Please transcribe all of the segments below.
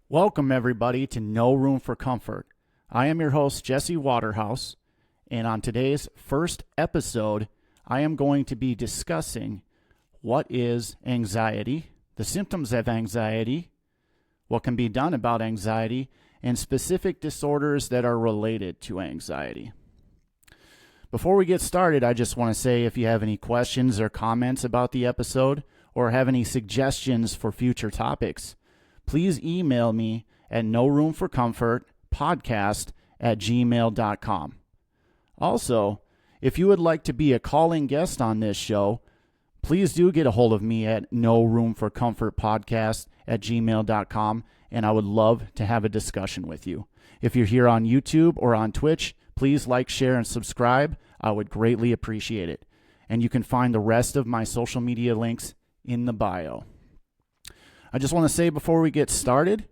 Welcome, everybody, to No Room for Comfort. I am your host, Jesse Waterhouse, and on today's first episode, I am going to be discussing what is anxiety, the symptoms of anxiety, what can be done about anxiety, and specific disorders that are related to anxiety. Before we get started, I just want to say if you have any questions or comments about the episode or have any suggestions for future topics, please email me at noroomforcomfortpodcast@gmail.com. Also, if you would like to be a calling guest on this show, please do get a hold of me at noroomforcomfortpodcast@gmail.com, and I would love to have a discussion with you. If you're here on YouTube or on Twitch, please like, share, and subscribe. I would greatly appreciate it. And you can find the rest of my social media links in the bio. I just want to say before we get started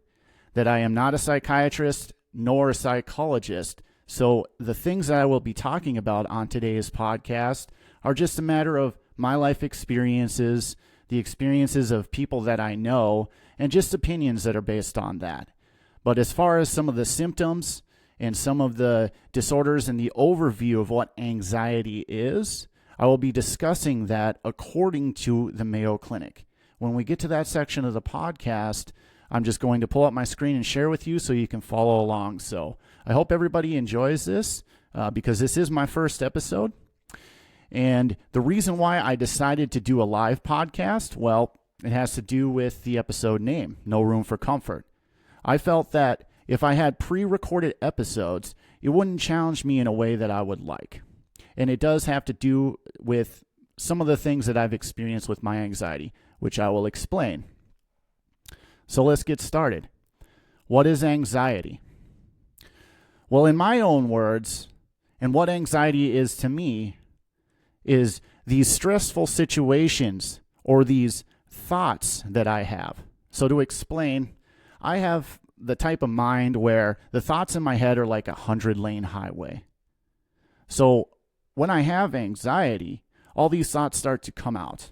that I am not a psychiatrist nor a psychologist, so the things that I will be talking about on today's podcast are just a matter of my life experiences, the experiences of people that I know, and just opinions that are based on that. But as far as some of the symptoms and some of the disorders and the overview of what anxiety is, I will be discussing that according to the Mayo Clinic. When we get to that section of the podcast, I'm just going to pull up my screen and share with you so you can follow along. So I hope everybody enjoys this because this is my first episode. And the reason why I decided to do a live podcast, well, it has to do with the episode name, No Room for Comfort. I felt that if I had pre-recorded episodes, it wouldn't challenge me in a way that I would like. And it does have to do with some of the things that I've experienced with my anxiety, which I will explain. So let's get started. What is anxiety? Well, in my own words, and what anxiety is to me, is these stressful situations or these thoughts that I have. So to explain, I have the type of mind where the thoughts in my head are like a 100-lane highway. So when I have anxiety, all these thoughts start to come out.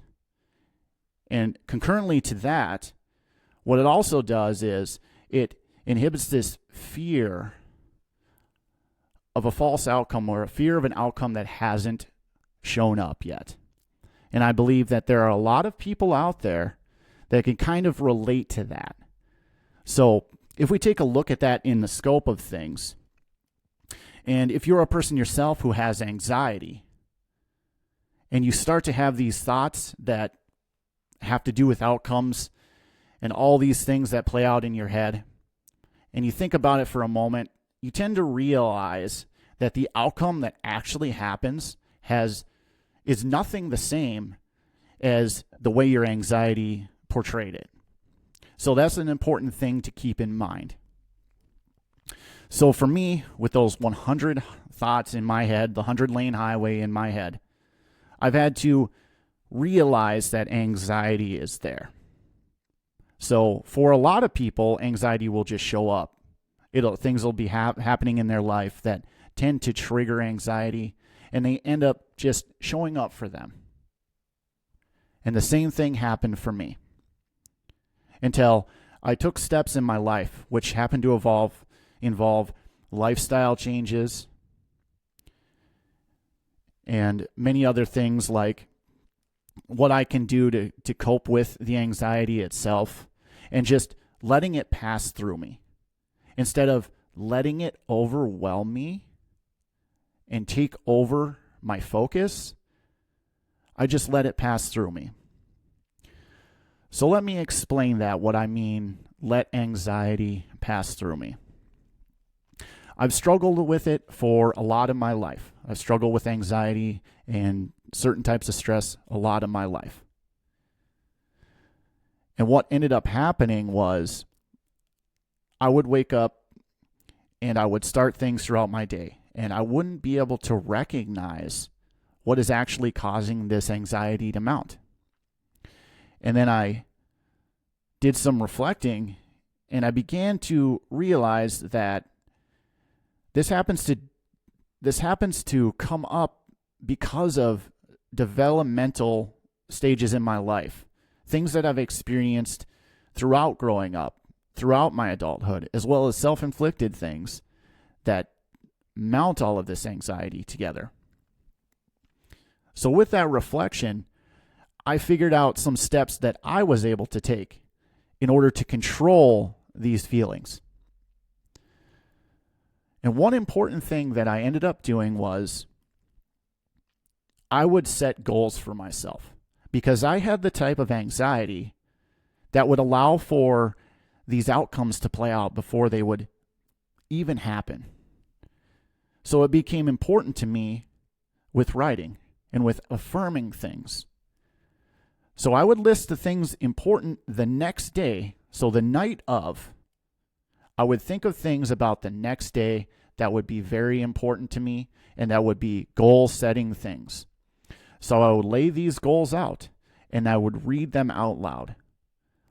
And concurrently to that, what it also does is it inhibits this fear of a false outcome or a fear of an outcome that hasn't shown up yet. And I believe that there are a lot of people out there that can kind of relate to that. So if we take a look at that in the scope of things, and if you're a person yourself who has anxiety, and you start to have these thoughts that have to do with outcomes and all these things that play out in your head, and you think about it for a moment, you tend to realize that the outcome that actually happens is nothing the same as the way your anxiety portrayed it. So that's an important thing to keep in mind. So for me, with those 100 thoughts in my head, the 100-lane highway in my head, I've had to realize that anxiety is there. So for a lot of people, anxiety will just show up. Things will be happening in their life that tend to trigger anxiety, and they end up just showing up for them. And the same thing happened for me until I took steps in my life, which happened to involve lifestyle changes and many other things like what I can do to cope with the anxiety itself and just letting it pass through me instead of letting it overwhelm me and take over my focus. I just let it pass through me. So let me explain what I mean, let anxiety pass through me. I've struggled with it for a lot of my life. I've struggled with anxiety and certain types of stress a lot of my life. And what ended up happening was I would wake up and I would start things throughout my day, and I wouldn't be able to recognize what is actually causing this anxiety to mount. And then I did some reflecting, and I began to realize that this happens to come up because of developmental stages in my life, things that I've experienced throughout growing up, throughout my adulthood, as well as self-inflicted things that mount all of this anxiety together. So with that reflection, I figured out some steps that I was able to take in order to control these feelings. And one important thing that I ended up doing was I would set goals for myself, because I had the type of anxiety that would allow for these outcomes to play out before they would even happen. So it became important to me with writing and with affirming things. So I would list the things important the next day. So the night of, I would think of things about the next day that would be very important to me, and that would be goal-setting things. So I would lay these goals out, and I would read them out loud.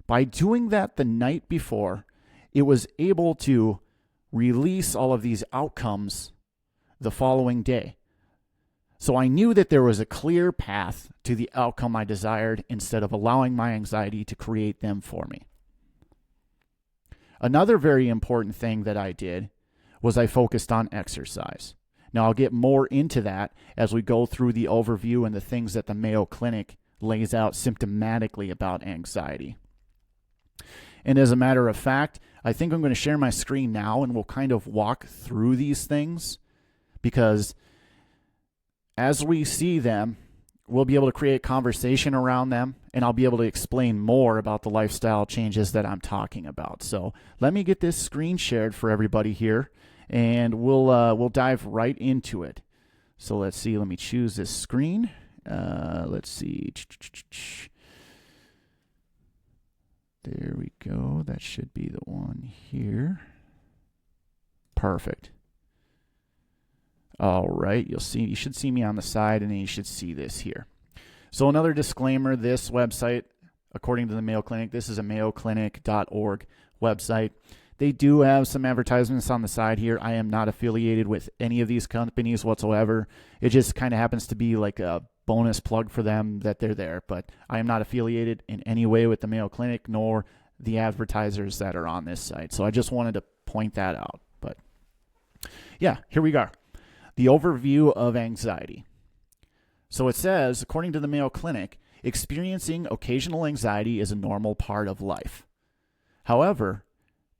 By doing that the night before, it was able to release all of these outcomes the following day. So I knew that there was a clear path to the outcome I desired instead of allowing my anxiety to create them for me. Another very important thing that I did was I focused on exercise. Now I'll get more into that as we go through the overview and the things that the Mayo Clinic lays out symptomatically about anxiety. And as a matter of fact, I think I'm going to share my screen now and we'll kind of walk through these things, because as we see them, we'll be able to create conversation around them, and I'll be able to explain more about the lifestyle changes that I'm talking about. So let me get this screen shared for everybody here, and we'll dive right into it. So let's see. Let me choose this screen. Let's see. There we go. That should be the one here. Perfect. All right, you should see me on the side, and then you should see this here. So another disclaimer, this website, according to the Mayo Clinic, this is a mayoclinic.org website. They do have some advertisements on the side here. I am not affiliated with any of these companies whatsoever. It just kind of happens to be like a bonus plug for them that they're there, but I am not affiliated in any way with the Mayo Clinic nor the advertisers that are on this site. So I just wanted to point that out. But yeah, here we go. The overview of anxiety. So it says, according to the Mayo Clinic, experiencing occasional anxiety is a normal part of life. However,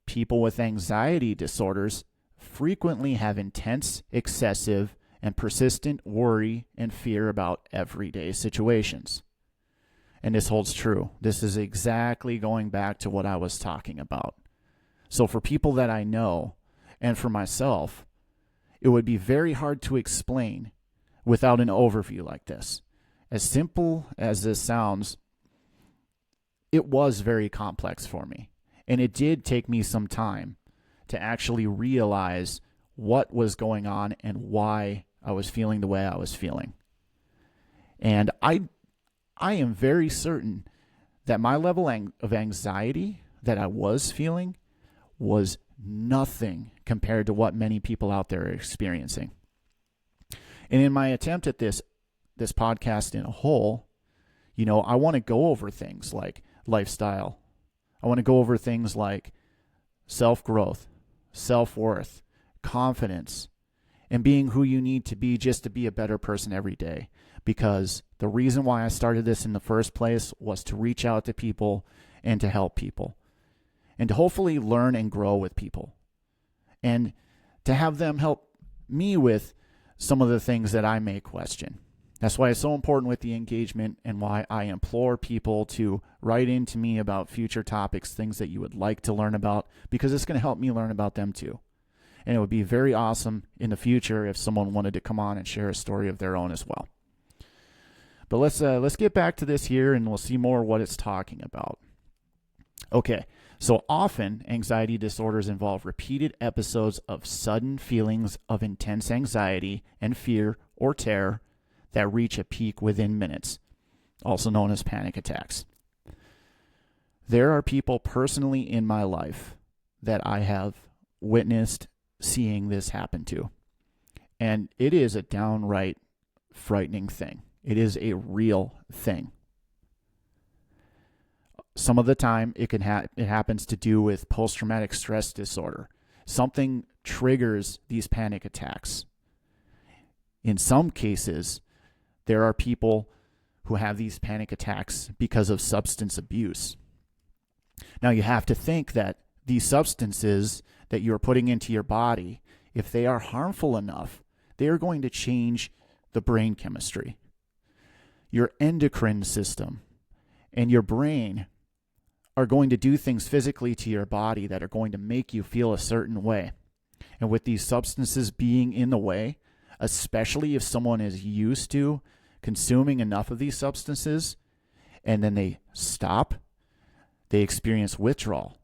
people with anxiety disorders frequently have intense, excessive, and persistent worry and fear about everyday situations. And this holds true. This is exactly going back to what I was talking about. So for people that I know, and for myself, it would be very hard to explain without an overview like this. As simple as this sounds, it was very complex for me. And it did take me some time to actually realize what was going on and why I was feeling the way I was feeling. And I am very certain that my level of anxiety that I was feeling was nothing compared to what many people out there are experiencing. And in my attempt at this podcast in a whole, I want to go over things like lifestyle. I want to go over things like self-growth, self-worth, confidence, and being who you need to be just to be a better person every day. Because the reason why I started this in the first place was to reach out to people and to help people, and to hopefully learn and grow with people, and to have them help me with some of the things that I may question. That's why it's so important with the engagement, and why I implore people to write into me about future topics, things that you would like to learn about, because it's going to help me learn about them too. And it would be very awesome in the future if someone wanted to come on and share a story of their own as well. But let's get back to this here, and we'll see more what it's talking about. Okay, so often anxiety disorders involve repeated episodes of sudden feelings of intense anxiety and fear or terror that reach a peak within minutes, also known as panic attacks. There are people personally in my life that I have witnessed seeing this happen to, and it is a downright frightening thing. It is a real thing. some of the time it happens to do with post-traumatic stress disorder. Something triggers these panic attacks. In some cases, there are people who have these panic attacks because of substance abuse. Now, you have to think that these substances that you're putting into your body, if they are harmful enough, they are going to change the brain chemistry. Your endocrine system and your brain are going to do things physically to your body that are going to make you feel a certain way. And with these substances being in the way, especially if someone is used to consuming enough of these substances and then they stop, they experience withdrawal.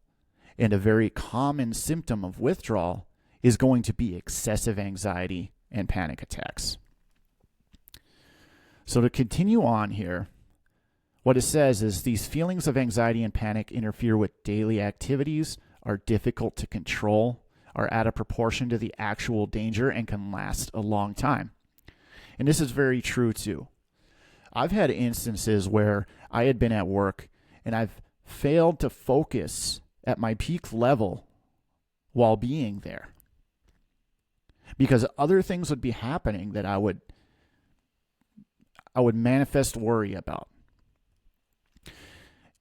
And a very common symptom of withdrawal is going to be excessive anxiety and panic attacks. So to continue on here, what it says is these feelings of anxiety and panic interfere with daily activities, are difficult to control, are out of proportion to the actual danger, and can last a long time. And this is very true too. I've had instances where I had been at work and I've failed to focus at my peak level while being there, because other things would be happening that I would manifest worry about.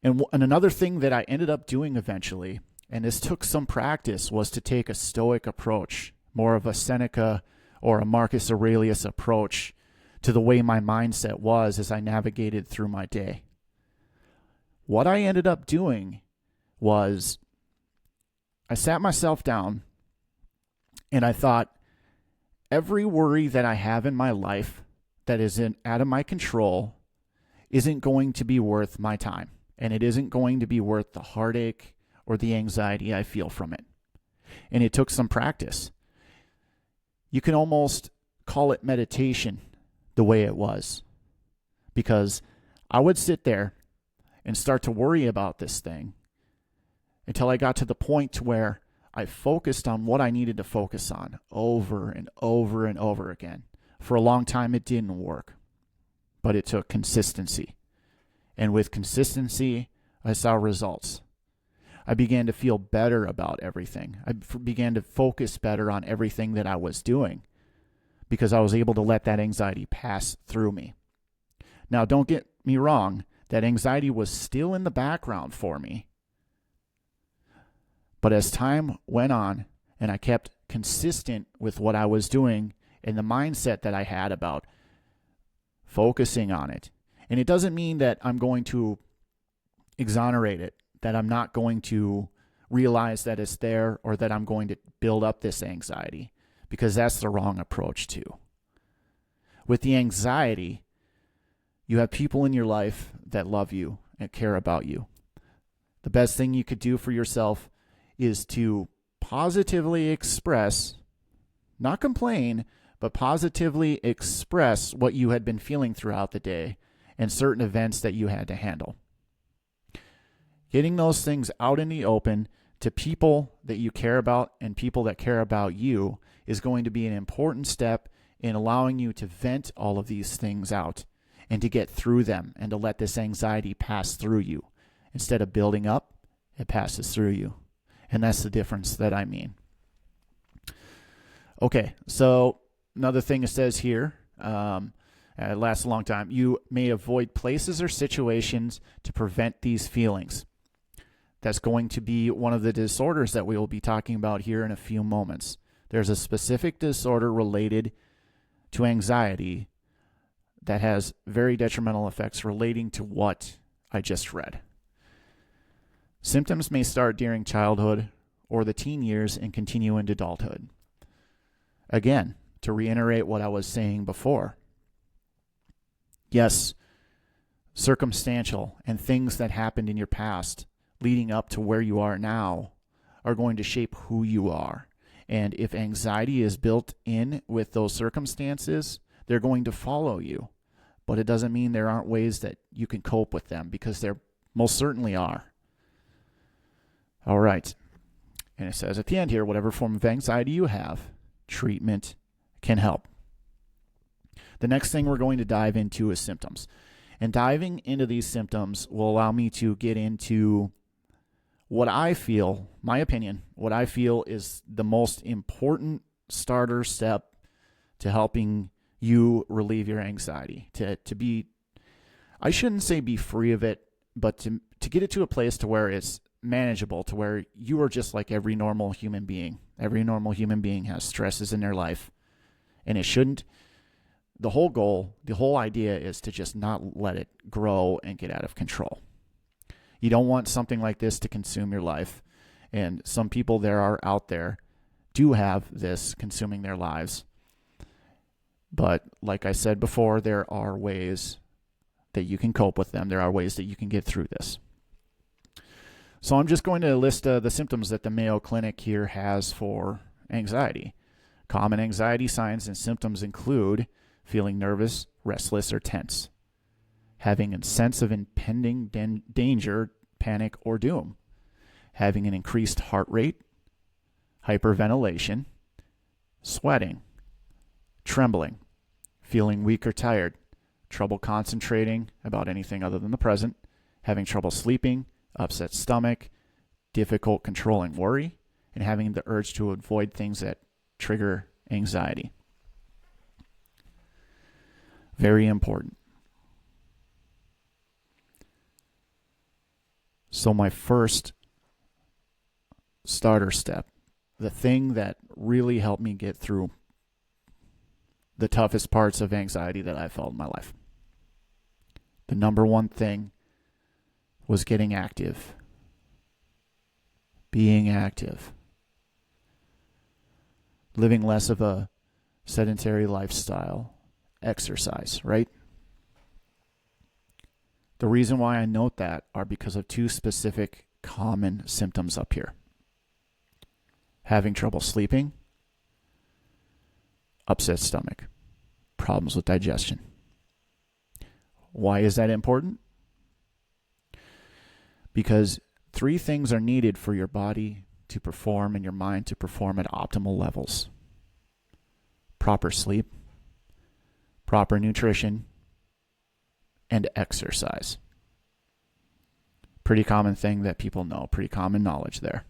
And another thing that I ended up doing eventually, and this took some practice, was to take a stoic approach, more of a Seneca or a Marcus Aurelius approach to the way my mindset was as I navigated through my day. What I ended up doing was I sat myself down and I thought, every worry that I have in my life that is out of my control isn't going to be worth my time. And it isn't going to be worth the heartache or the anxiety I feel from it. And it took some practice. You can almost call it meditation the way it was. Because I would sit there and start to worry about this thing until I got to the point to where I focused on what I needed to focus on over and over and over again. For a long time, it didn't work, but it took consistency. And with consistency, I saw results. I began to feel better about everything. I began to focus better on everything that I was doing because I was able to let that anxiety pass through me. Now, don't get me wrong, that anxiety was still in the background for me. But as time went on and I kept consistent with what I was doing and the mindset that I had about focusing on it, and it doesn't mean that I'm going to exonerate it, that I'm not going to realize that it's there or that I'm going to build up this anxiety, because that's the wrong approach too. With the anxiety, you have people in your life that love you and care about you. The best thing you could do for yourself is to positively express, not complain, but positively express what you had been feeling throughout the day and certain events that you had to handle. Getting those things out in the open to people that you care about and people that care about you is going to be an important step in allowing you to vent all of these things out and to get through them and to let this anxiety pass through you. Instead of building up, it passes through you. And that's the difference that I mean. Okay, so another thing it says here, it lasts a long time. You may avoid places or situations to prevent these feelings. That's going to be one of the disorders that we will be talking about here in a few moments. There's a specific disorder related to anxiety that has very detrimental effects relating to what I just read. Symptoms may start during childhood or the teen years and continue into adulthood. Again, to reiterate what I was saying before, yes, circumstantial and things that happened in your past leading up to where you are now are going to shape who you are. And if anxiety is built in with those circumstances, they're going to follow you. But it doesn't mean there aren't ways that you can cope with them, because there most certainly are. All right. And it says at the end here, whatever form of anxiety you have, treatment can help. The next thing we're going to dive into is symptoms. And diving into these symptoms will allow me to get into what I feel, my opinion, what I feel is the most important starter step to helping you relieve your anxiety, to be, I shouldn't say be free of it, but to get it to a place to where it's manageable, to where you are just like every normal human being. Every normal human being has stresses in their life, and it shouldn't. The whole goal, the whole idea is to just not let it grow and get out of control. You don't want something like this to consume your life. And some people there are out there do have this consuming their lives. But like I said before, there are ways that you can cope with them. There are ways that you can get through this. So I'm just going to list the symptoms that the Mayo Clinic here has for anxiety. Common anxiety signs and symptoms include feeling nervous, restless, or tense, having a sense of impending danger, panic, or doom, having an increased heart rate, hyperventilation, sweating, trembling, feeling weak or tired, trouble concentrating about anything other than the present, having trouble sleeping, upset stomach, difficult controlling worry, and having the urge to avoid things that trigger anxiety. Very important. So my first starter step, the thing that really helped me get through the toughest parts of anxiety that I felt in my life, the number one thing was getting active. Being active. Living less of a sedentary lifestyle. Exercise, right? The reason why I note that are because of two specific common symptoms up here. Having trouble sleeping, upset stomach, problems with digestion. Why is that important? Because three things are needed for your body to perform and your mind to perform at optimal levels. Proper sleep, proper nutrition, and exercise. Pretty common thing that people know, pretty common knowledge there.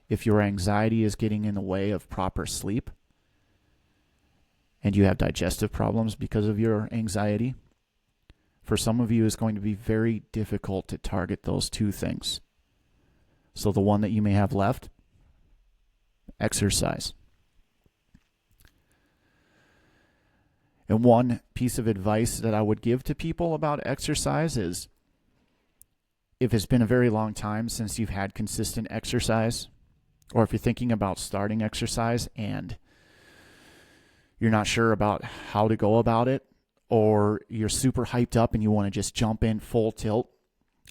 If your anxiety is getting in the way of proper sleep, and you have digestive problems because of your anxiety, for some of you it's going to be very difficult to target those two things. So the one that you may have left, exercise. And one piece of advice that I would give to people about exercise is, if it's been a very long time since you've had consistent exercise, or if you're thinking about starting exercise and you're not sure about how to go about it, or you're super hyped up and you want to just jump in full tilt,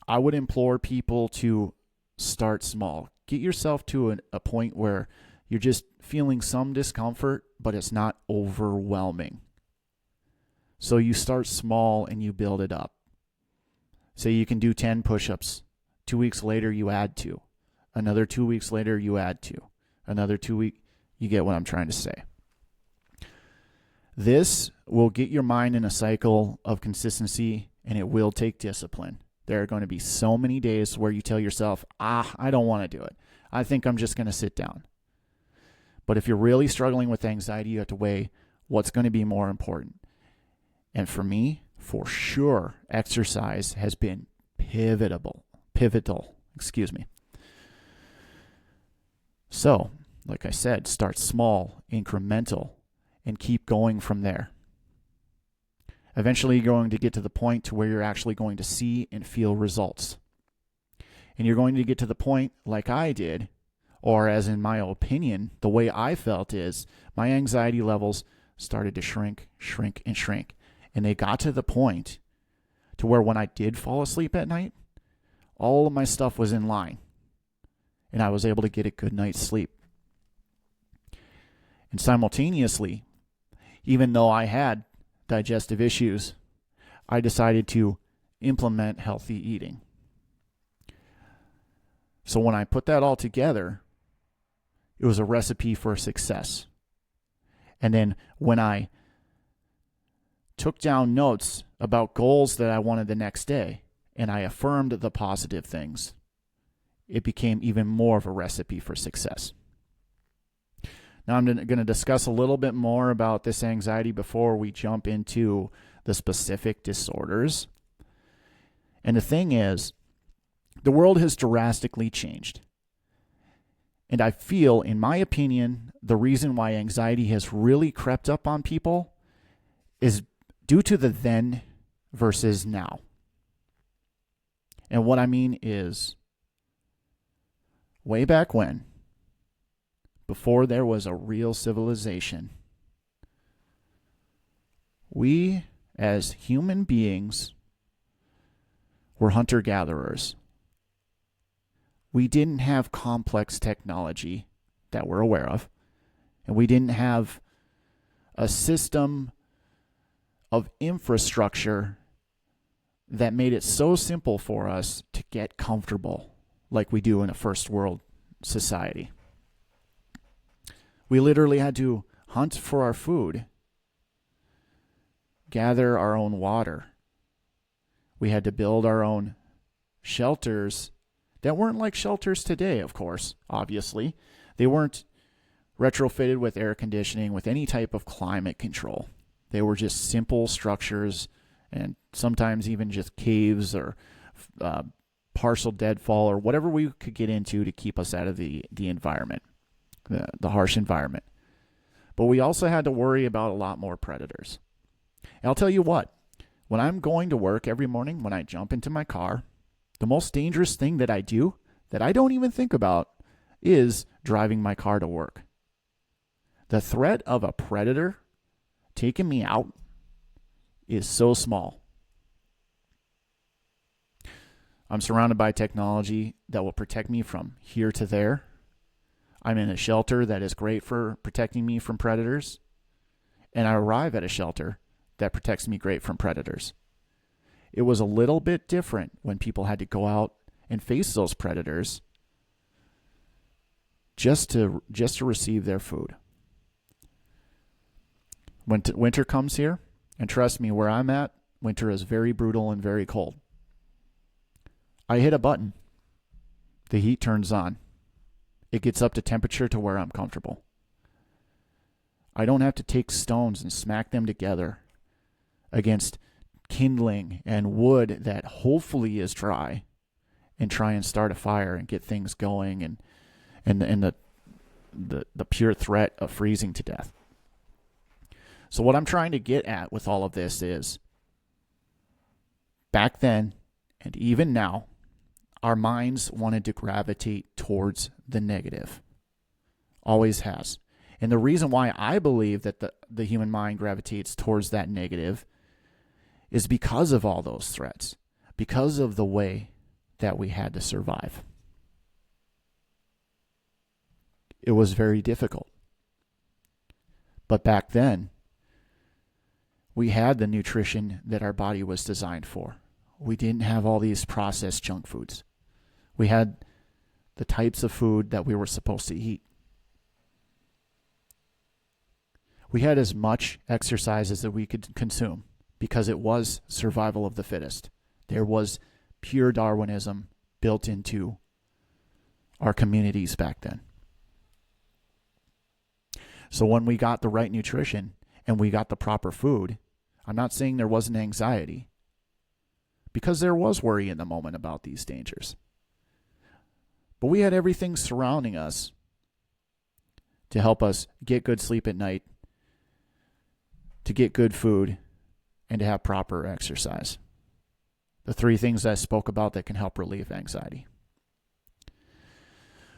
I would implore people to start small. Get yourself to a point where you're just feeling some discomfort, but it's not overwhelming. So you start small and you build it up. Say you can do 10 push-ups. 2 weeks later, you add 2. Another 2 weeks later, you add 2. Another 2 weeks. You get what I'm trying to say. This will get your mind in a cycle of consistency, and it will take discipline. There are going to be so many days where you tell yourself, I don't want to do it. I think I'm just going to sit down. But if you're really struggling with anxiety, you have to weigh what's going to be more important. And for me, for sure, exercise has been pivotal. So, like I said, start small, incremental, and keep going from there. Eventually, you're going to get to the point to where you're actually going to see and feel results. And you're going to get to the point, like I did, or as in my opinion, the way I felt is my anxiety levels started to shrink. And they got to the point to where when I did fall asleep at night, all of my stuff was in line. And I was able to get a good night's sleep. And simultaneously, even though I had digestive issues, I decided to implement healthy eating. So when I put that all together, it was a recipe for success. And then when I took down notes about goals that I wanted the next day, and I affirmed the positive things, it became even more of a recipe for success. Now I'm going to discuss a little bit more about this anxiety before we jump into the specific disorders. And the thing is, the world has drastically changed. And I feel, in my opinion, the reason why anxiety has really crept up on people is due to the then versus now. And what I mean is, way back when, before there was a real civilization, we as human beings were hunter-gatherers. We didn't have complex technology that we're aware of, and we didn't have a system of infrastructure that made it so simple for us to get comfortable like we do in a first world society. We literally had to hunt for our food, gather our own water. We had to build our own shelters that weren't like shelters today, of course, obviously. They weren't retrofitted with air conditioning, with any type of climate control. They were just simple structures, and sometimes even just caves or partial deadfall or whatever we could get into to keep us out of the environment, the harsh environment. But we also had to worry about a lot more predators. And I'll tell you what, when I'm going to work every morning, when I jump into my car, the most dangerous thing that I do that I don't even think about is driving my car to work. The threat of a predator taking me out is so small. I'm surrounded by technology that will protect me from here to there. I'm in a shelter that is great for protecting me from predators. And I arrive at a shelter that protects me great from predators. It was a little bit different when people had to go out and face those predators just to receive their food. When winter comes here, and trust me, where I'm at, winter is very brutal and very cold. I hit a button. The heat turns on. It gets up to temperature to where I'm comfortable. I don't have to take stones and smack them together against kindling and wood that hopefully is dry and try and start a fire and get things going and the pure threat of freezing to death. So what I'm trying to get at with all of this is, back then and even now, our minds wanted to gravitate towards the negative. Always has. And the reason why I believe that the human mind gravitates towards that negative is because of all those threats, because of the way that we had to survive. It was very difficult. But back then, we had the nutrition that our body was designed for. We didn't have all these processed junk foods. We had the types of food that we were supposed to eat. We had as much exercise as that we could consume because it was survival of the fittest. There was pure Darwinism built into our communities back then. So when we got the right nutrition and we got the proper food, I'm not saying there wasn't anxiety, because there was worry in the moment about these dangers. But we had everything surrounding us to help us get good sleep at night, to get good food, and to have proper exercise. The three things I spoke about that can help relieve anxiety.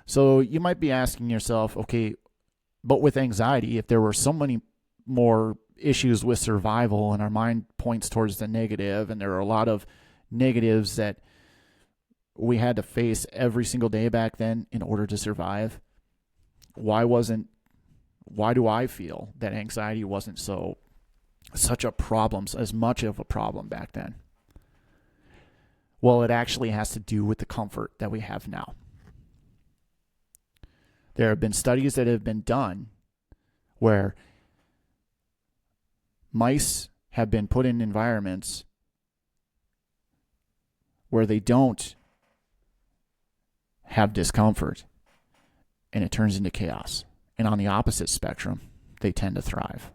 So you might be asking yourself, okay, but with anxiety, if there were so many more issues with survival and our mind points towards the negative, and there are a lot of negatives that we had to face every single day back then in order to survive, why do I feel that anxiety wasn't such a problem, as much of a problem back then? Well, it actually has to do with the comfort that we have now. There have been studies that have been done where mice have been put in environments where they don't have discomfort, and it turns into chaos. And on the opposite spectrum, they tend to thrive.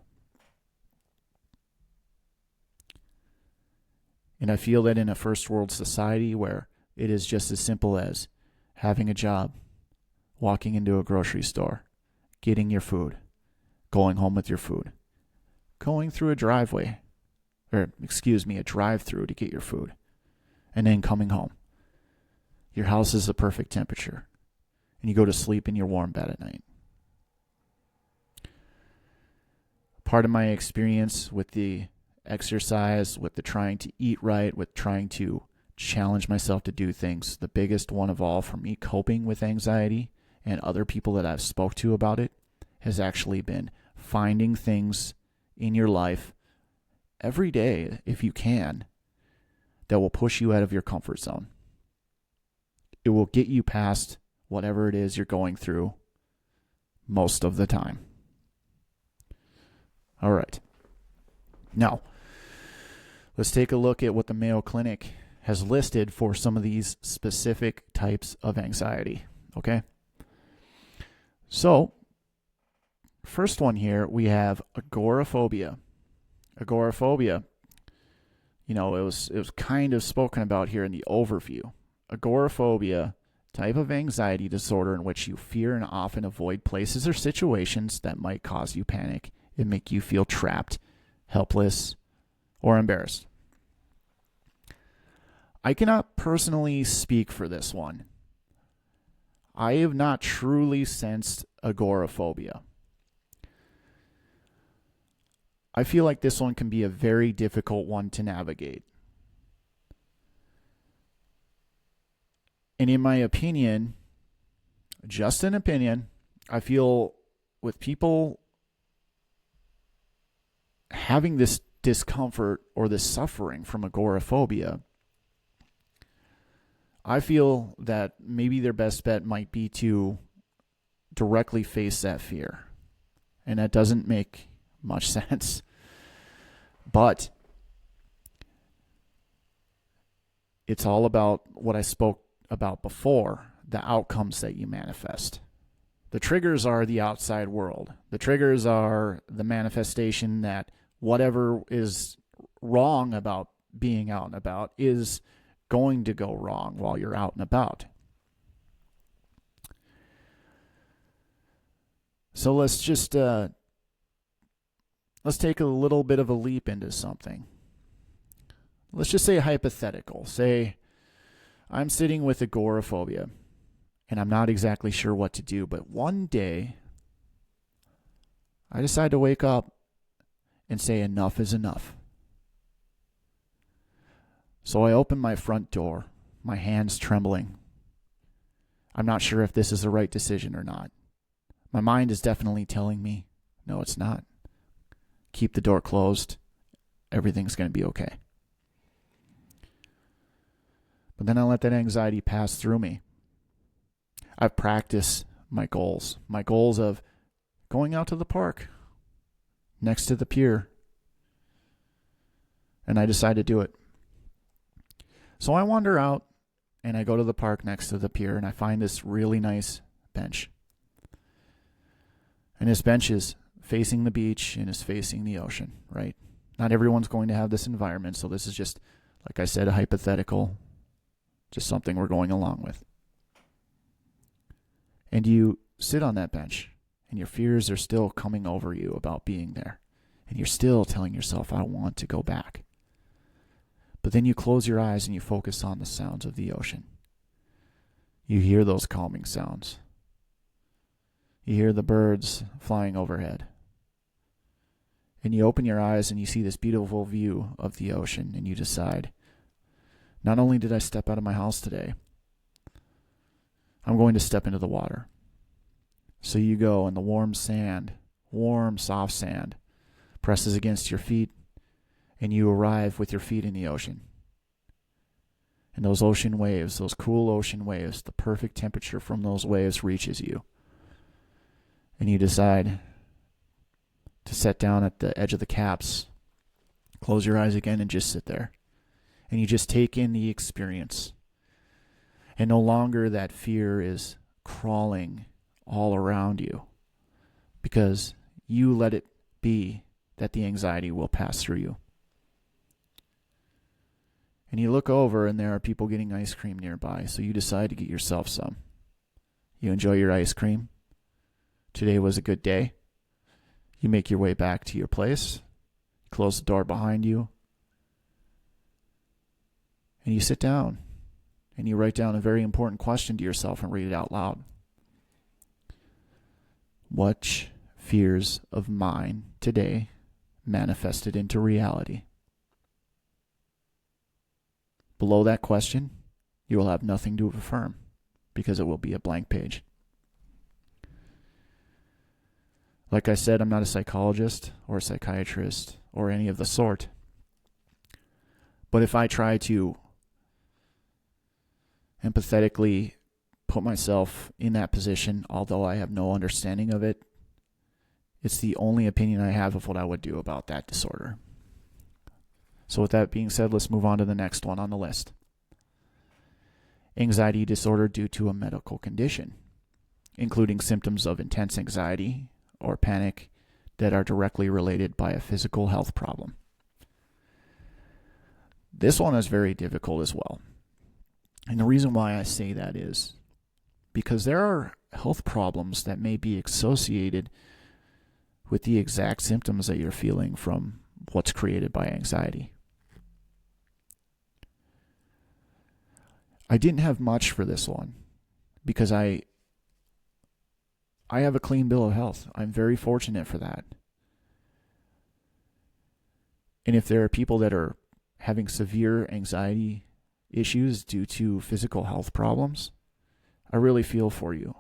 And I feel that in a first world society where it is just as simple as having a job, walking into a grocery store, getting your food, going home with your food, going through a drive-through to get your food, and then coming home. Your house is the perfect temperature, and you go to sleep in your warm bed at night. Part of my experience with the exercise, with the trying to eat right, with trying to challenge myself to do things, the biggest one of all for me coping with anxiety and other people that I've spoke to about it has actually been finding things in your life every day, if you can, that will push you out of your comfort zone. It will get you past whatever it is you're going through most of the time. All right. Now, let's take a look at what the Mayo Clinic has listed for some of these specific types of anxiety. Okay? So, first one here, we have agoraphobia. Agoraphobia, it was kind of spoken about here in the overview. Agoraphobia, type of anxiety disorder in which you fear and often avoid places or situations that might cause you panic and make you feel trapped, helpless, or embarrassed. I cannot personally speak for this one. I have not truly sensed agoraphobia. I feel like this one can be a very difficult one to navigate. And in my opinion, just an opinion, I feel with people having this discomfort or this suffering from agoraphobia, I feel that maybe their best bet might be to directly face that fear. And that doesn't make much sense. But it's all about what I spoke about before, the outcomes that you manifest. The triggers are the outside world. The triggers are the manifestation that whatever is wrong about being out and about is going to go wrong while you're out and about. So let's just let's take a little bit of a leap into something. Let's just say a hypothetical. Say I'm sitting with agoraphobia and I'm not exactly sure what to do, but one day I decide to wake up and say enough is enough. So I open my front door, my hands trembling. I'm not sure if this is the right decision or not. My mind is definitely telling me, no, it's not. Keep the door closed. Everything's going to be okay. But then I let that anxiety pass through me. I've practiced my goals of going out to the park next to the pier. And I decide to do it. So I wander out and I go to the park next to the pier and I find this really nice bench. And this bench is facing the beach and is facing the ocean, right? Not everyone's going to have this environment, so this is just, like I said, a hypothetical, just something we're going along with. And you sit on that bench and your fears are still coming over you about being there. And you're still telling yourself, I want to go back. But then you close your eyes and you focus on the sounds of the ocean. You hear those calming sounds. You hear the birds flying overhead. And you open your eyes and you see this beautiful view of the ocean and you decide, not only did I step out of my house today, I'm going to step into the water. So you go and the warm sand, warm, soft sand, presses against your feet and you arrive with your feet in the ocean. And those ocean waves, those cool ocean waves, the perfect temperature from those waves reaches you. And you decide to sit down at the edge of the caps Close your eyes again and just sit there. And you just take in the experience. And no longer that fear is crawling all around you, because you let it be that the anxiety will pass through you. And you look over and there are people getting ice cream nearby, so you decide to get yourself some. You enjoy your ice cream. Today was a good day. You make your way back to your place, close the door behind you, and you sit down and you write down a very important question to yourself and read it out loud. What fears of mine today manifested into reality? Below that question, you will have nothing to affirm because it will be a blank page. Like I said, I'm not a psychologist or a psychiatrist or any of the sort. But if I try to empathetically put myself in that position, although I have no understanding of it, it's the only opinion I have of what I would do about that disorder. So with that being said, let's move on to the next one on the list. Anxiety disorder due to a medical condition, including symptoms of intense anxiety or panic that are directly related by a physical health problem. This one is very difficult as well. And the reason why I say that is because there are health problems that may be associated with the exact symptoms that you're feeling from what's created by anxiety. I didn't have much for this one because I have a clean bill of health. I'm very fortunate for that. And if there are people that are having severe anxiety issues due to physical health problems, I really feel for you.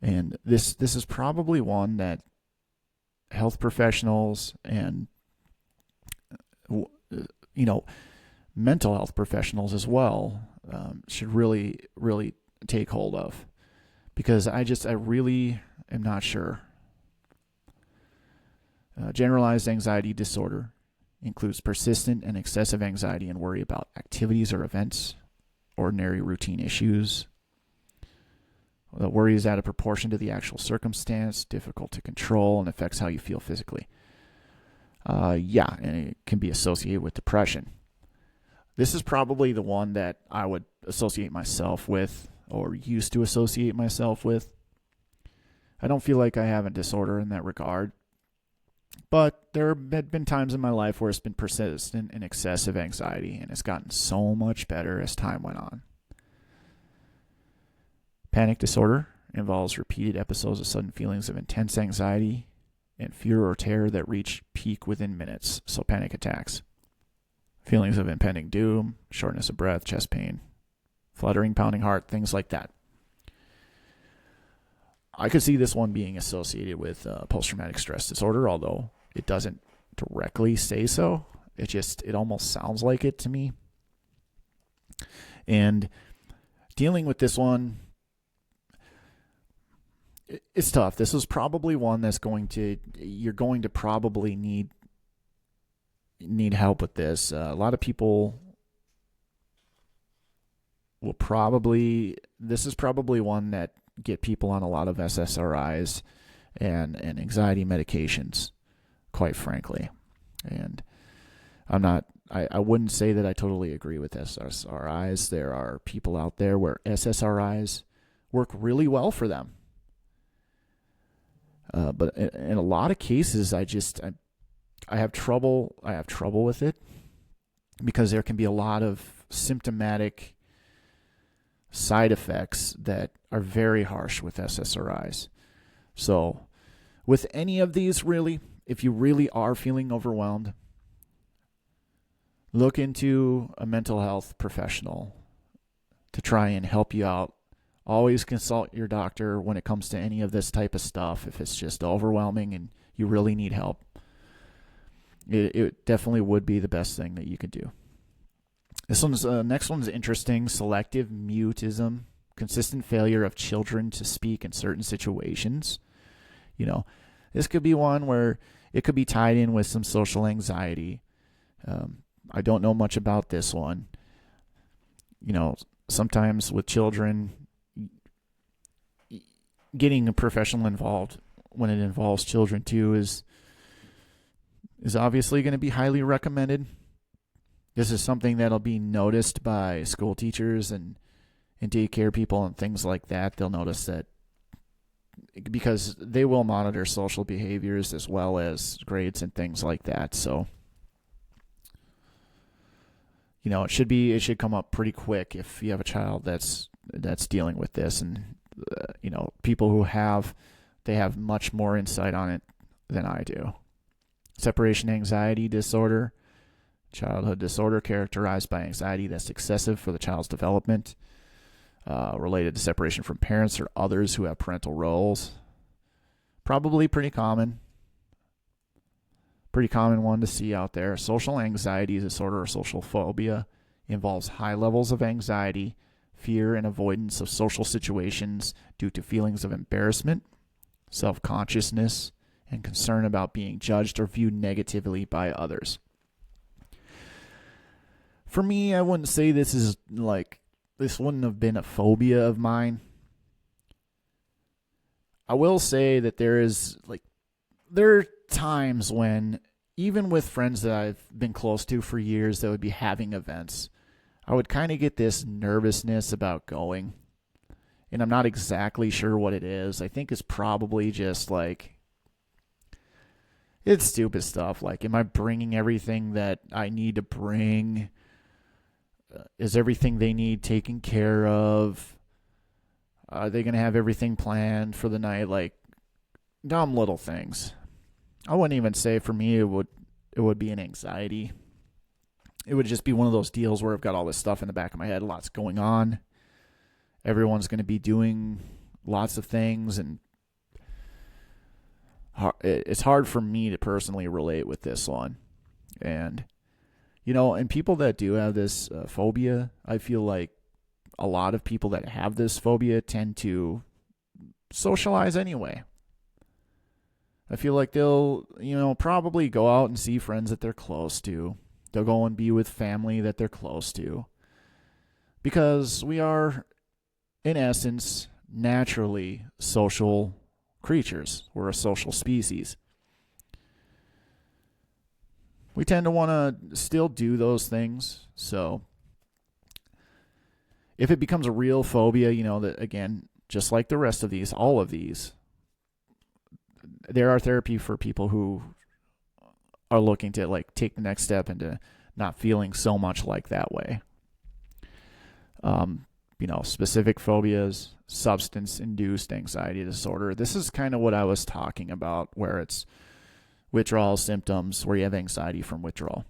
And this is probably one that health professionals and mental health professionals as well should really take hold of, because I really am not sure. Generalized anxiety disorder includes persistent and excessive anxiety and worry about activities or events, ordinary routine issues. The worry is out of proportion to the actual circumstance, difficult to control, and affects how you feel physically. And it can be associated with depression. This is probably the one that I would associate myself with, or used to associate myself with. I don't feel like I have a disorder in that regard, but there have been times in my life where it's been persistent and excessive anxiety, and it's gotten so much better as time went on. Panic disorder involves repeated episodes of sudden feelings of intense anxiety and fear or terror that reach peak within minutes, so panic attacks. Feelings of impending doom, shortness of breath, chest pain, fluttering, pounding heart, things like that. I could see this one being associated with post-traumatic stress disorder, although it doesn't directly say so. It almost sounds like it to me. And dealing with this one, it's tough. This is probably one that's you're going to probably need help with this. A lot of people will this is probably one that get people on a lot of SSRIs and anxiety medications, quite frankly. And I wouldn't say that I totally agree with SSRIs. There are people out there where SSRIs work really well for them. But in a lot of cases, I have trouble with it because there can be a lot of symptomatic side effects that are very harsh with SSRIs. So with any of these, really, if you really are feeling overwhelmed, look into a mental health professional to try and help you out. Always consult your doctor when it comes to any of this type of stuff if it's just overwhelming and you really need help. It definitely would be the best thing that you could do. Next one's interesting. Selective mutism, consistent failure of children to speak in certain situations. This could be one where it could be tied in with some social anxiety. I don't know much about this one. Sometimes with children, getting a professional involved when it involves children too is obviously going to be highly recommended. This is something that'll be noticed by school teachers and daycare people and things like that. They'll notice that because they will monitor social behaviors as well as grades and things like that. So, it should come up pretty quick if you have a child that's dealing with this, and people who have much more insight on it than I do. Separation anxiety disorder, childhood disorder characterized by anxiety that's excessive for the child's development, related to separation from parents or others who have parental roles. Probably pretty common one to see out there. Social anxiety disorder or social phobia involves high levels of anxiety, fear, and avoidance of social situations due to feelings of embarrassment, self-consciousness, and concern about being judged or viewed negatively by others. For me, I wouldn't say this wouldn't have been a phobia of mine. I will say that there are times when, even with friends that I've been close to for years that would be having events, I would kind of get this nervousness about going. And I'm not exactly sure what it is. I think it's probably just it's stupid stuff. Am I bringing everything that I need to bring? Is everything they need taken care of? Are they going to have everything planned for the night? Dumb little things. I wouldn't even say for me it would be an anxiety. It would just be one of those deals where I've got all this stuff in the back of my head, lots going on. Everyone's going to be doing lots of things, and it's hard for me to personally relate with this one. And and people that do have this phobia, I feel like a lot of people that have this phobia tend to socialize anyway. I feel like they'll, probably go out and see friends that they're close to. They'll go and be with family that they're close to. Because we are, in essence, naturally social creatures. We're a social species. We tend to want to still do those things. So if it becomes a real phobia, that again, just like the rest of these, all of these, there are therapy for people who are looking to take the next step into not feeling so much like that way. Specific phobias, substance-induced anxiety disorder. This is kind of what I was talking about, where it's withdrawal symptoms, where you have anxiety from withdrawal.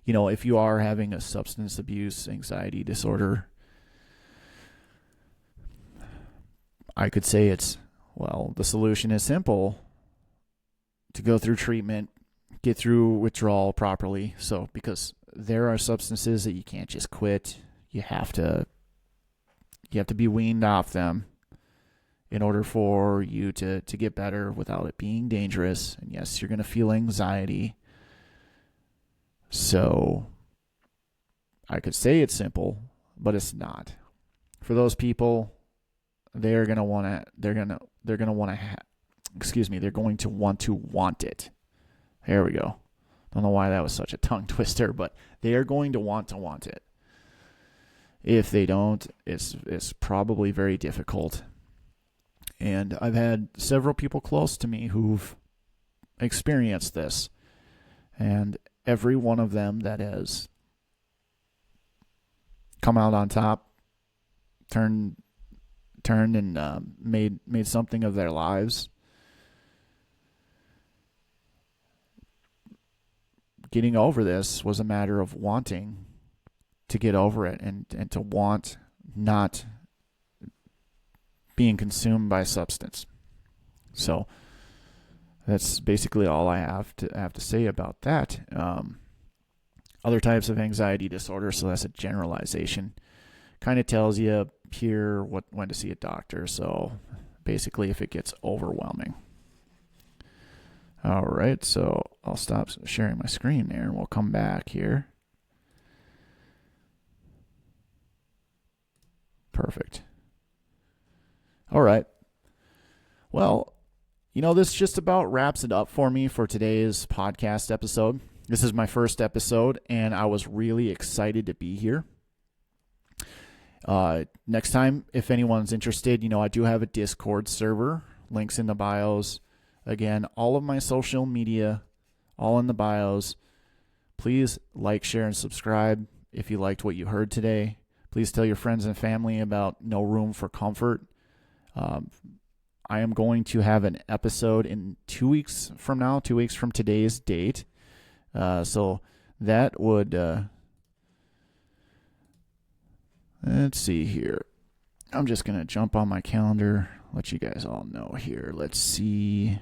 If you are having a substance abuse anxiety disorder, I could say the solution is simple: to go through treatment, get through withdrawal properly. So, because there are substances that you can't just quit, you have to be weaned off them in order for you to get better without it being dangerous. And yes, you're going to feel anxiety. So I could say it's simple, but it's not. For those people, they're going to want to want it. There we go. Don't know why that was such a tongue twister, but they are going to want it. If they don't, it's probably very difficult. And I've had several people close to me who've experienced this. And every one of them that has come out on top, turned and made something of their lives. Getting over this was a matter of wanting to get over it and to want not being consumed by substance. So that's basically all I have to say about that. Other types of anxiety disorder, so that's a generalization. Kind of tells you here when to see a doctor. So basically, if it gets overwhelming. All right, so I'll stop sharing my screen there and we'll come back here. Perfect. All right. Well, this just about wraps it up for me for today's podcast episode. This is my first episode, and I was really excited to be here. Next time, if anyone's interested, I do have a Discord server. Links in the bios. Again, all of my social media, all in the bios. Please like, share, and subscribe if you liked what you heard today. Please tell your friends and family about No Room for Comfort. I am going to have an episode in 2 weeks from now, 2 weeks from today's date. So that would, let's see here. I'm just going to jump on my calendar, let you guys all know here. Let's see.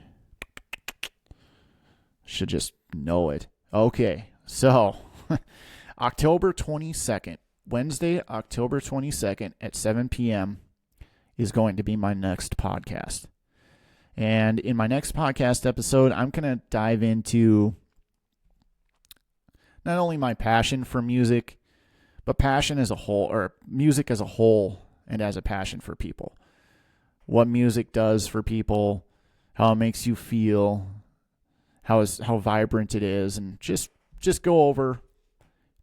Should just know it. Okay, so October 22nd, Wednesday, October 22nd at 7 p.m. is going to be my next podcast. And in my next podcast episode, I'm going to dive into not only my passion for music, but passion as a whole, or music as a whole, and as a passion for people. What music does for people, how it makes you feel, how vibrant it is, and just go over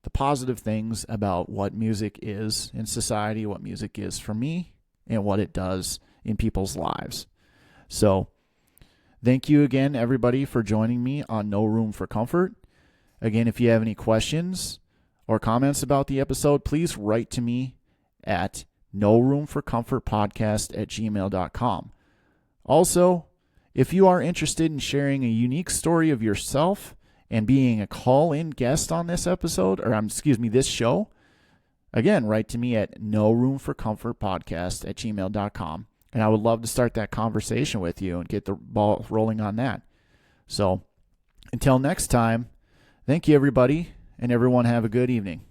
the positive things about what music is in society, what music is for me, and what it does in people's lives. So, thank you again, everybody, for joining me on No Room for Comfort. Again, if you have any questions or comments about the episode, please write to me at noroomforcomfortpodcast@gmail.com. Also, if you are interested in sharing a unique story of yourself and being a call-in guest on this episode, this show, again, write to me at noroomforcomfortpodcast@gmail.com. And I would love to start that conversation with you and get the ball rolling on that. So, until next time, thank you, everybody, and everyone have a good evening.